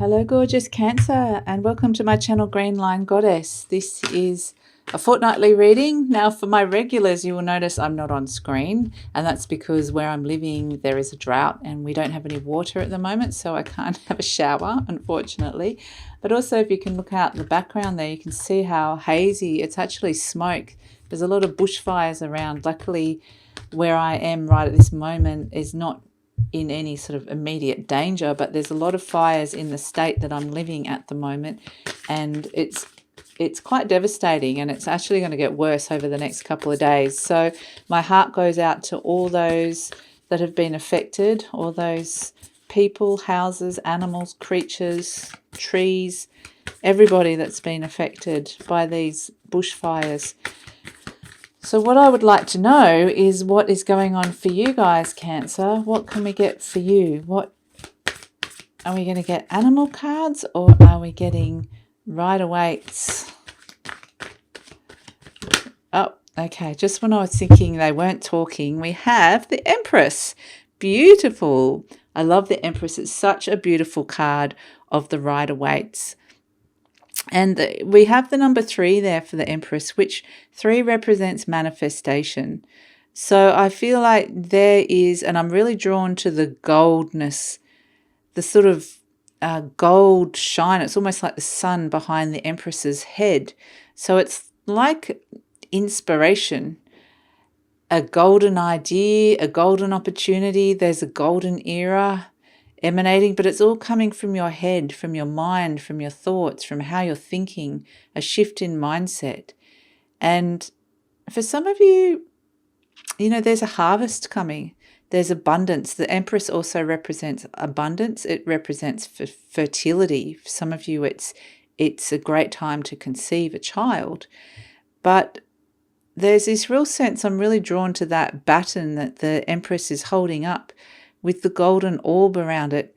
Hello gorgeous Cancer, and welcome to my channel Green Line Goddess. This is a fortnightly reading. Now for my regulars, you will notice I'm not on screen, and that's because where I'm living there is a drought and we don't have any water at the moment, so I can't have a shower, unfortunately. But also, if you can look out the background there, you can see how hazy. It's actually smoke. There's a lot of bushfires around. Luckily, where I am right at this moment is not in any sort of immediate danger, but there's a lot of fires in the state that I'm living at the moment, and it's quite devastating, and it's actually going to get worse over the next couple of days. So my heart goes out to all those that have been affected, all those people, houses, animals, creatures, trees, everybody that's been affected by these bushfires. So what I would like to know is what is going on for you guys, Cancer. What can we get for you? What are we going to get? Animal cards, or are we getting Rider-Waite's? Oh, okay. Just when I was thinking they weren't talking, we have the Empress. Beautiful. I love the Empress. It's such a beautiful card of the Rider-Waite's. And we have the number 3 there for the Empress, which 3 represents manifestation. So I feel like there is, and I'm really drawn to the goldness, the sort of gold shine. It's almost like the sun behind the Empress's head. So it's like inspiration, a golden idea, a golden opportunity. There's a golden era emanating, but it's all coming from your head, from your mind, from your thoughts, from how you're thinking, a shift in mindset. And for some of you, there's a harvest coming. There's abundance. The Empress also represents abundance. It represents fertility. For some of you, it's a great time to conceive a child. But there's this real sense, I'm really drawn to that baton that the Empress is holding up with the golden orb around it,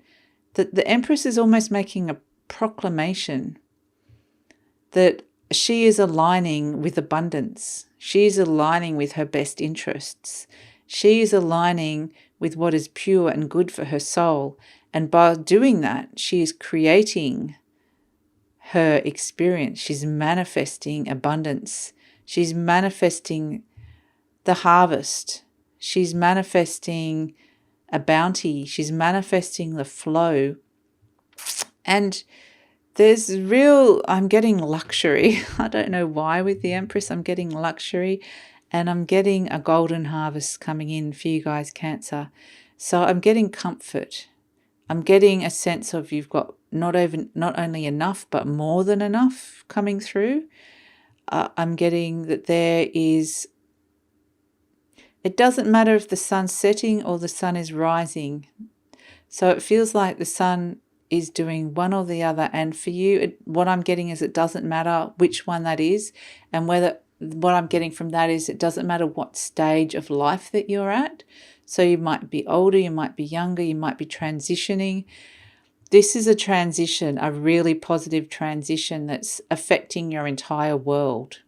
that the Empress is almost making a proclamation that she is aligning with abundance. She is aligning with her best interests. She is aligning with what is pure and good for her soul. And by doing that, she is creating her experience. She's manifesting abundance. She's manifesting the harvest. She's manifesting a bounty. She's manifesting the flow. And there's I'm getting luxury. I don't know why with the Empress, I'm getting luxury, and I'm getting a golden harvest coming in for you guys, Cancer. So I'm getting comfort. I'm getting a sense of you've got not only enough, but more than enough coming through. I'm getting that there is, it doesn't matter if the sun's setting or the sun is rising. So it feels like the sun is doing one or the other. And for you, what I'm getting is it doesn't matter which one that is. And what I'm getting from that is it doesn't matter what stage of life that you're at. So you might be older, you might be younger, you might be transitioning. This is a transition, a really positive transition that's affecting your entire world.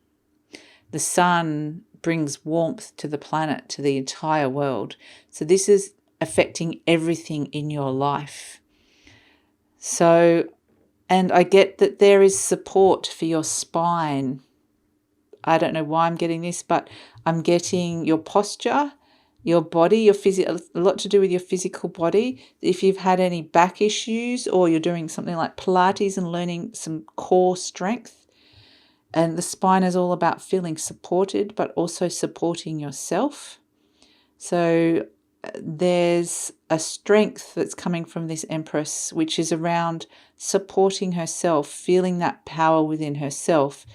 The sun brings warmth to the planet, to the entire world. So this is affecting everything in your life. So, and I get that there is support for your spine. I don't know why I'm getting this, but I'm getting your posture, your body, your a lot to do with your physical body. If you've had any back issues, or you're doing something like Pilates and learning some core strength, and the spine is all about feeling supported, but also supporting yourself. So there's a strength that's coming from this Empress, which is around supporting herself, feeling that power within herself,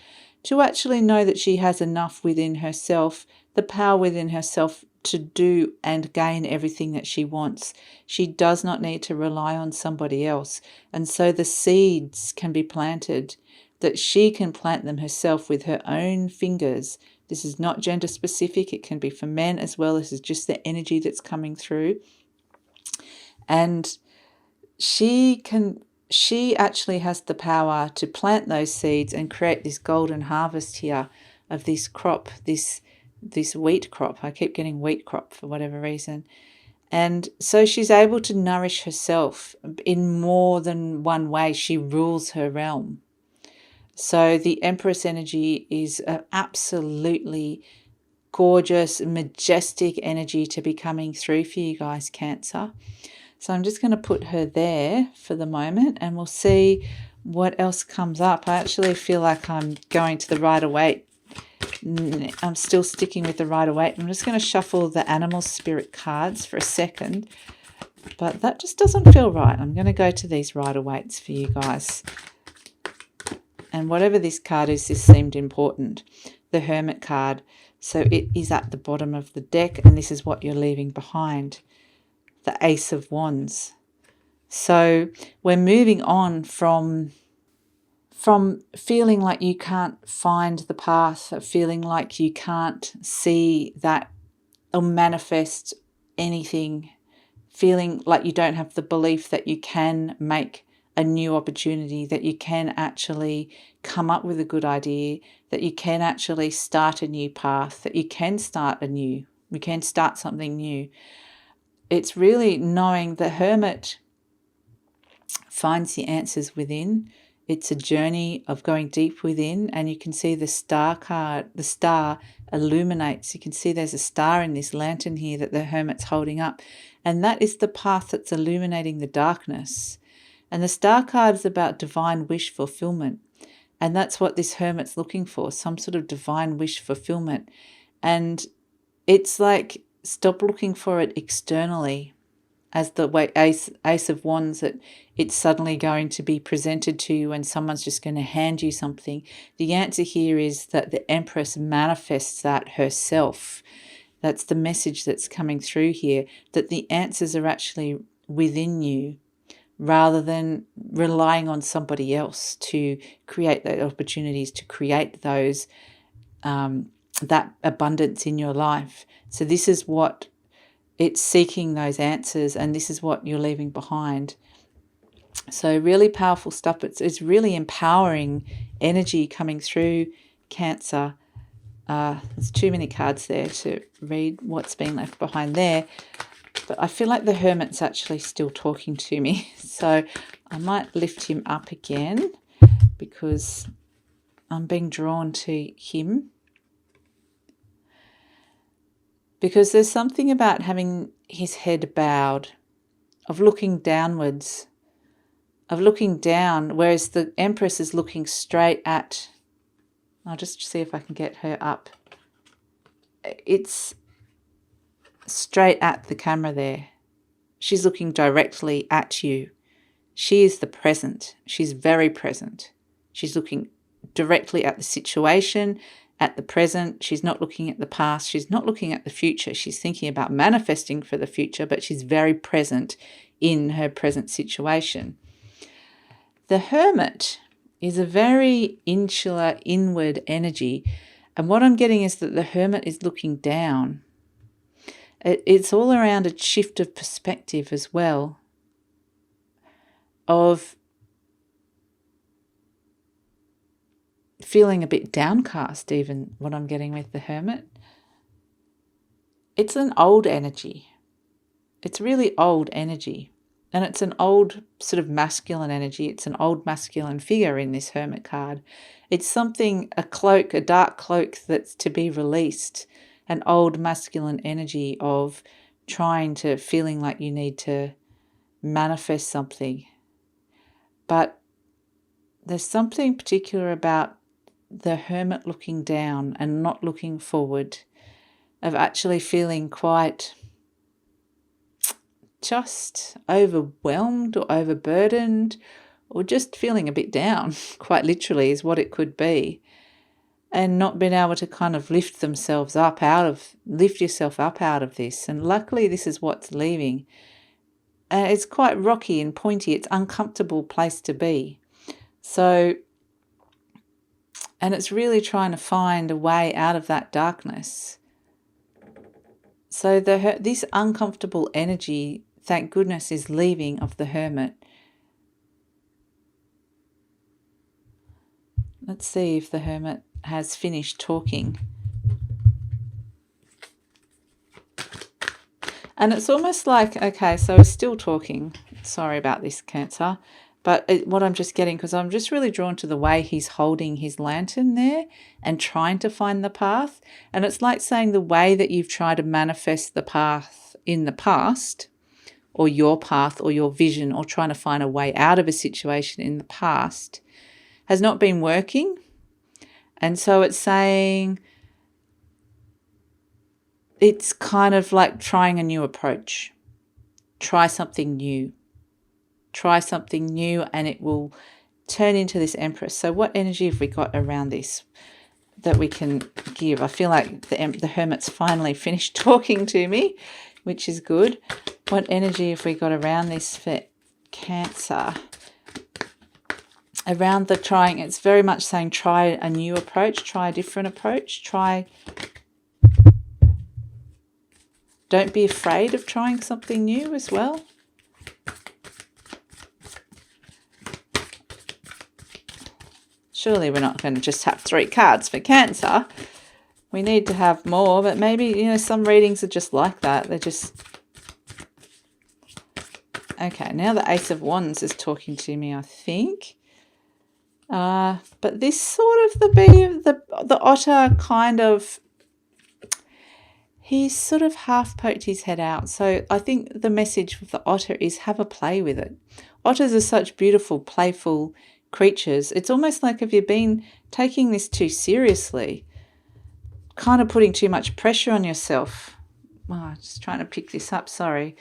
to actually know that she has enough within herself, the power within herself to do and gain everything that she wants. She does not need to rely on somebody else. And so the seeds can be planted, that she can plant them herself with her own fingers. This is not gender specific. It can be for men as well. This is just the energy that's coming through. And she actually has the power to plant those seeds and create this golden harvest here of this crop, this wheat crop. I keep getting wheat crop for whatever reason. And so she's able to nourish herself in more than one way. She rules her realm. So the Empress energy is an absolutely gorgeous, majestic energy to be coming through for you guys, Cancer. So I'm just going to put her there for the moment, and we'll see what else comes up. I actually feel like I'm going to the Rider-Waite. I'm still sticking with the Rider-Waite. I'm just going to shuffle the Animal Spirit cards for a second, but that just doesn't feel right. I'm going to go to these Rider-Waites for you guys. And whatever this card is, this seemed important. The Hermit card. So it is at the bottom of the deck, and this is what you're leaving behind. The Ace of Wands. So we're moving on from feeling like you can't find the path, feeling like you can't see that or manifest anything, feeling like you don't have the belief that you can make a new opportunity, that you can actually come up with a good idea, that you can actually start a new path, that you can start something new. It's really knowing the Hermit finds the answers within. It's a journey of going deep within, and you can see the Star card, the star illuminates. You can see there's a star in this lantern here that the Hermit's holding up, and that is the path that's illuminating the darkness. And the Star card is about divine wish fulfillment, and that's what this Hermit's looking for, some sort of divine wish fulfillment. And it's like, stop looking for it externally, as the way Ace of Wands, that it's suddenly going to be presented to you and someone's just going to hand you something. The answer here is that the Empress manifests that herself. That's the message that's coming through here, that the answers are actually within you, rather than relying on somebody else to create those opportunities, to create those that abundance in your life. So this is what it's seeking, those answers, and this is what you're leaving behind. So really powerful stuff. It's really empowering energy coming through, Cancer. There's too many cards there to read what's being left behind there. But I feel like the Hermit's actually still talking to me. So I might lift him up again because I'm being drawn to him. Because there's something about having his head bowed, of looking downwards, of looking down, whereas the Empress is looking straight at, I'll just see if I can get her up. It's straight at the camera there. She's looking directly at you. She is the present. She's very present. She's looking directly at the situation, at the present. She's not looking at the past. She's not looking at the future. She's thinking about manifesting for the future, but she's very present in her present situation. The Hermit is a very insular, inward energy. And what I'm getting is that the Hermit is looking down. It's all around a shift of perspective as well, of feeling a bit downcast, even what I'm getting with the Hermit. It's an old energy. It's really old energy. And it's an old sort of masculine energy. It's an old masculine figure in this Hermit card. It's something, a cloak, a dark cloak that's to be released. An old masculine energy of feeling like you need to manifest something. But there's something particular about the Hermit looking down and not looking forward, of actually feeling quite just overwhelmed or overburdened, or just feeling a bit down, quite literally is what it could be, and not being able to kind of lift yourself up out of this. And luckily this is what's leaving. It's quite rocky and pointy. It's an uncomfortable place to be. So, and it's really trying to find a way out of that darkness. So this uncomfortable energy, thank goodness, is leaving of the Hermit. Let's see if the Hermit has finished talking. And it's almost like, okay, so we're still talking. Sorry about this, Cancer. But what I'm just getting, because I'm just really drawn to the way he's holding his lantern there and trying to find the path. And it's like saying the way that you've tried to manifest the path in the past, or your path or your vision, or trying to find a way out of a situation in the past, has not been working. And so it's saying it's kind of like trying a new approach. Try something new. Try something new and it will turn into this Empress. So what energy have we got around this that we can give? I feel like the Hermit's finally finished talking to me, which is good. What energy have we got around this for Cancer? Around the trying, it's very much saying try a new approach, try a different approach, don't be afraid of trying something new as well. Surely we're not going to just have 3 cards for Cancer. We need to have more, but maybe, some readings are just like that. They're just... Okay, now the Ace of Wands is talking to me, I think. But this sort of the otter kind of... He's sort of half poked his head out. So I think the message of the otter is have a play with it. Otters are such beautiful, playful creatures. It's almost like if you've been taking this too seriously, kind of putting too much pressure on yourself. Oh, just trying to pick this up, sorry.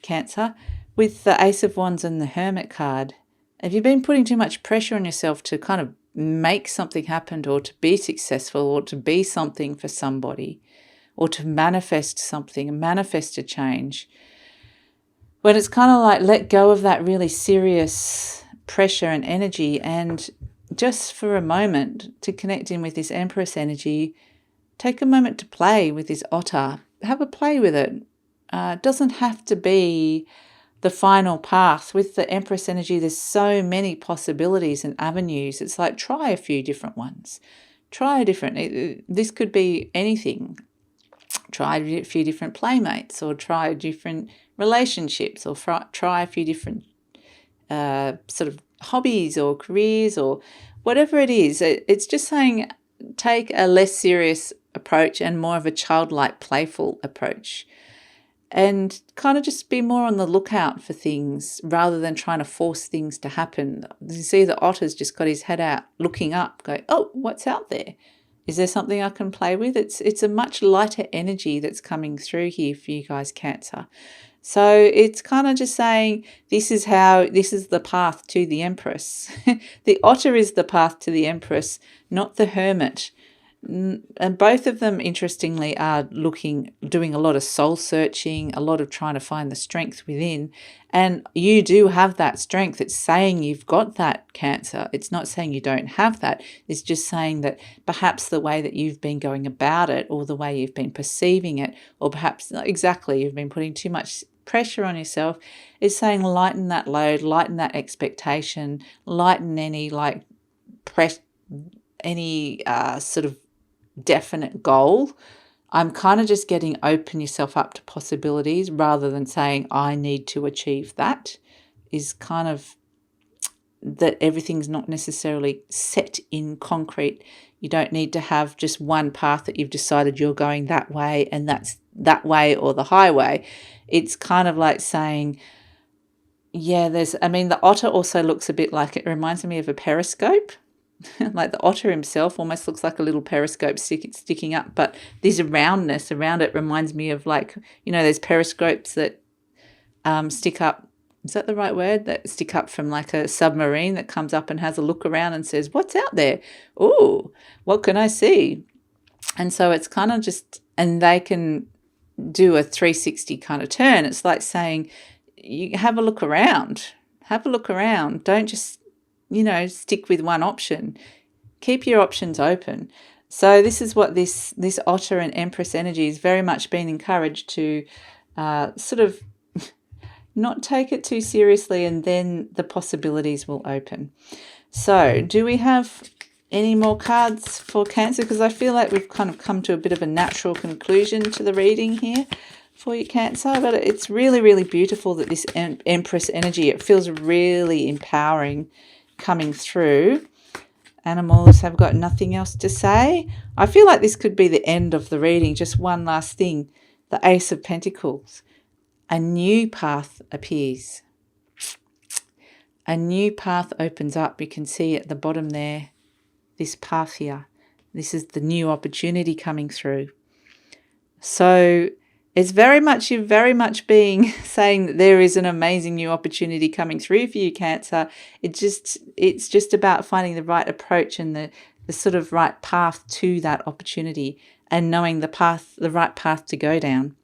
Cancer. With the Ace of Wands and the Hermit card, have you been putting too much pressure on yourself to kind of make something happen, or to be successful, or to be something for somebody, or to manifest something, manifest a change? When it's kind of like let go of that really serious pressure and energy, and just for a moment to connect in with this Empress energy, take a moment to play with this otter. Have a play with it. It doesn't have to be the final path. With the Empress energy, there's so many possibilities and avenues. It's like try a few different ones. Try a different... This could be anything. Try a few different playmates, or try different relationships, or try a few different sort of hobbies or careers, or whatever it is. It's just saying take a less serious approach and more of a childlike, playful approach. And kind of just be more on the lookout for things rather than trying to force things to happen. You see the otter's just got his head out looking up, going, oh, what's out there? Is there something I can play with? It's a much lighter energy that's coming through here for you guys, Cancer. So it's kind of just saying this is the path to the Empress. The otter is the path to the Empress, not the Hermit. And both of them, interestingly, are doing a lot of soul searching, a lot of trying to find the strength within. And you do have that strength. It's saying you've got that, Cancer. It's not saying you don't have that. It's just saying that perhaps the way that you've been going about it, or the way you've been perceiving it, or perhaps exactly you've been putting too much pressure on yourself, is saying lighten that load, lighten that expectation, lighten any sort of definite goal. I'm kind of just getting open yourself up to possibilities rather than saying I need to achieve that. Is kind of that everything's not necessarily set in concrete. You don't need to have just one path that you've decided you're going that way and that's that way or the highway. It's kind of like saying, yeah, the otter also looks a bit like, it reminds me of a periscope. Like the otter himself almost looks like a little periscope sticking up, but this roundness around it reminds me of those periscopes that stick up. Is that the right word? That stick up from like a submarine that comes up and has a look around and says, what's out there? Oh, what can I see? And so it's kind of just, and they can do a 360 kind of turn. It's like saying, you have a look around. Don't just stick with one option. Keep your options open. So this is what this otter and Empress energy is very much being encouraged to sort of not take it too seriously, and then the possibilities will open. So do we have any more cards for Cancer? Because I feel like we've kind of come to a bit of a natural conclusion to the reading here. for you, Cancer. But it's really, really beautiful that this Empress energy, it feels really empowering coming through. Animals have got nothing else to say. I feel like this could be the end of the reading. Just one last thing. The Ace of Pentacles. A new path appears. A new path opens up. You can see at the bottom there, this path here. This is the new opportunity coming through. So it's you're very much being saying that there is an amazing new opportunity coming through for you, Cancer. It's just about finding the right approach and the sort of right path to that opportunity, and knowing the right path to go down.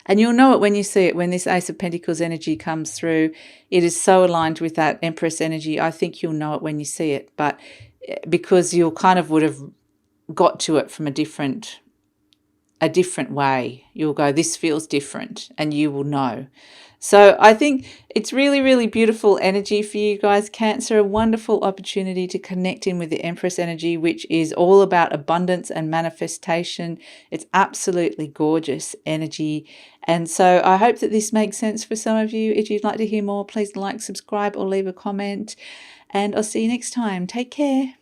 And you'll know it when you see it, when this Ace of Pentacles energy comes through. It is so aligned with that Empress energy. I think you'll know it when you see it, but because you'll kind of would have got to it from a different way. You'll go, this feels different, and you will know. So I think it's really, really beautiful energy for you guys, Cancer. A wonderful opportunity to connect in with the Empress energy, which is all about abundance and manifestation. It's absolutely gorgeous energy. And so I hope that this makes sense for some of you. If you'd like to hear more, please like, subscribe, or leave a comment. And I'll see you next time. Take care.